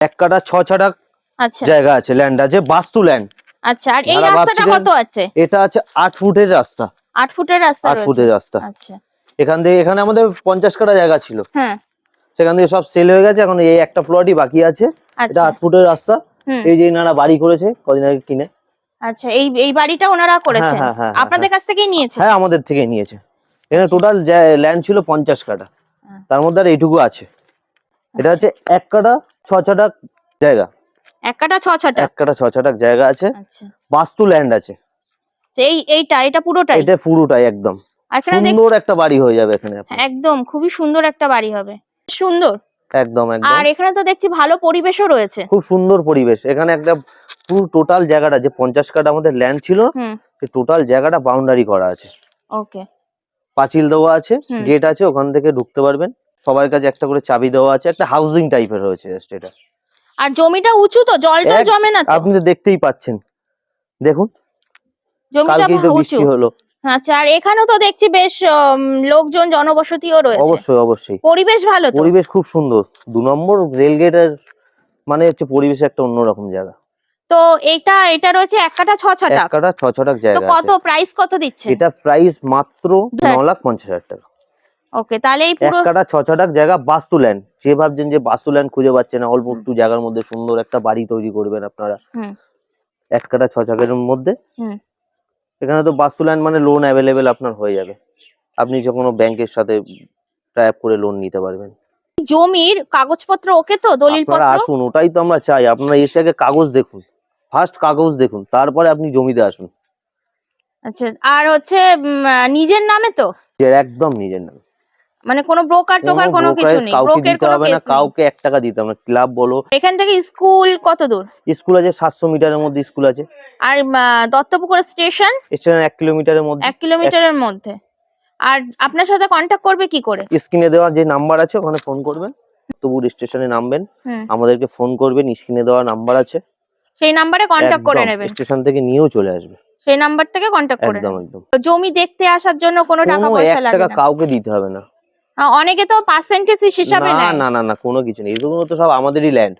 1 কাঠা 6 ছটাক আচ্ছা জায়গা আছে, ল্যান্ড আছে, বাস্তু ল্যান্ড। আচ্ছা, আর এই রাস্তাটা কত আছে? এটা আছে 8 ফুটের রাস্তা। 8 ফুটের রাস্তা 8 রয়েছে। ফুটের রাস্তা। আচ্ছা, এখান থেকে এখানে আমাদের 50 কাঠা জায়গা ছিল, হ্যাঁ সেখান থেকে সব সেল হয়ে গেছে, এখন এই একটা প্লটই বাকি আছে। এটা আচ্ছা 8 ফুটের রাস্তা। হুম এই যে এনারা বাড়ি করেছে কদিন আগে কিনে। আচ্ছা, এই এই বাড়িটা ওনারা করেছেন, হ্যাঁ, হ্যাঁ, আপনাদের কাছ থেকেই নিয়েছে? হ্যাঁ আমাদের থেকে নিয়েছে। এখানে আচ্ছা। টোটাল ল্যান্ড ছিল 50 কাঠা, হ্যাঁ। তার মধ্যে আর এইটুকু আছে। এটা আচ্ছা। হচ্ছে 1 কাঠা 6 ছটাক জায়গা। 1 কাঠা 6 ছটাক। 1 কাঠা 6 ছটাক জায়গা আছে, আচ্ছা, বাস্তু ল্যান্ড আছে। এটা পুরোটাই? এটা পুরোটাই একদম সুন্দর একটা বাড়ি হয়ে যাবে এখানে আপনার। একদম খুবই সুন্দর একটা বাড়ি হবে, সুন্দর একদম একদম। আর এখানে তো দেখছি ভালো পরিবেশও রয়েছে। খুব সুন্দর পরিবেশ এখানে। একটা পুরো টোটাল জায়গাটা যে 50 কাঠা আমাদের ল্যান্ড ছিল, সেই টোটাল জায়গাটা বাউন্ডারি করা আছে। ওকে, পাঁচিল দেওয়া আছে, গেট আছে, ওখান থেকে ঢুকতে পারবেন। সবার কাছে একটা করে চাবি দেওয়া আছে, একটা হাউজিং টাইপের রয়েছে এটা। আর জমিটা উঁচু তো, জলটা জমে না তো? আপনি তো দেখতেই পাচ্ছেন, দেখুন জমিটা কালকেই তো উঁচু। বৃষ্টি হলো। আচ্ছা, আর এখানেও তো দেখছি বেশ লোকজন, জনবসতিও রয়েছে। অবশ্যই অবশ্যই, পরিবেশ ভালো তো? পরিবেশ খুব সুন্দর। 2 নম্বর রেল গেটের মানে হচ্ছে পরিবেশ একটা অন্যরকম জায়গা। তো এটা রয়েছে 1 কাঠা 6 ছটাক। 1 কাঠা 6 ছটাক জায়গা আছে। কত প্রাইস কত দিচ্ছে? এটা প্রাইস মাত্র 9,50,000 টাকা। ওকে, তাহলে এই 1 পুরো কাঠা 6 ছটাক জায়গা বাস্তু ল্যান্ড। যে ভাবছেন যে বাস্তু ল্যান্ড খুঁজে পাচ্ছেন না, অল্প একটু জায়গার মধ্যে সুন্দর একটা বাড়ি তৈরি করবেন আপনারা 1 কাঠা 6 ছটাকের মধ্যে, এখানে তো বাস্তু ল্যান্ড মানে লোন অ্যাভেলেবেল আপনার হয়ে যাবে। আপনি যে কোনো ব্যাংকের সাথে টাই আপ করে লোন নিতে পারবেন। জমির কাগজপত্র ওকে তো, আপনারা দলিলপত্র? আসুন, ওটাই তো আমরা চাই। আপনারা এসে আগে কাগজ দেখুন, ফার্স্ট কাগজ দেখুন, তারপরে আপনি জমিতে আসুন। আচ্ছা, আর হচ্ছে নিজের নামে তো? একদম নিজের নামে, মানে কোনো ব্রোকার টোকার কোনো কিছু নেই? কাউকে ব্রোকের দিতে কোনো হবে না, কেস নেই? কাউকে 1 টাকা দিতে হবে না। ক্লাব বলো, এখান থেকে স্কুল কত দূর? স্কুল আছে 700 মিটারের মধ্যে স্কুল আছে। আর দত্তপুকুর স্টেশন? স্টেশন 1 কিলোমিটারের মধ্যে। 1 কিলোমিটারের মধ্যে। আর আপনার সাথে কন্ট্যাক্ট করবে কি করে? স্ক্রিনে দেওয়া যে নাম্বার আছে ওখানে ফোন করবেন, দত্তপুর স্টেশনে নামবেন, আমাদেরকে ফোন করবেন, স্ক্রিনে দেওয়া নাম্বার আছে, সেই নাম্বারে কন্ট্যাক্ট করে নেবেন। স্টেশন থেকে নিয়েও চলে আসবে, সেই নাম্বার থেকে কন্ট্যাক্ট করে একদম নেবেন। একদম। জমি দেখতে আসার জন্য কোনো টাকা কোনো পয়সা 1 লাগে টাকা না? কাউকে দিতে হবে না। অনেকে তো পার্সেন্টেজ হিসাবে না নেয়। না না না, কোনো কিছু নেই, এগুলো তো সব আমাদেরই ল্যান্ড।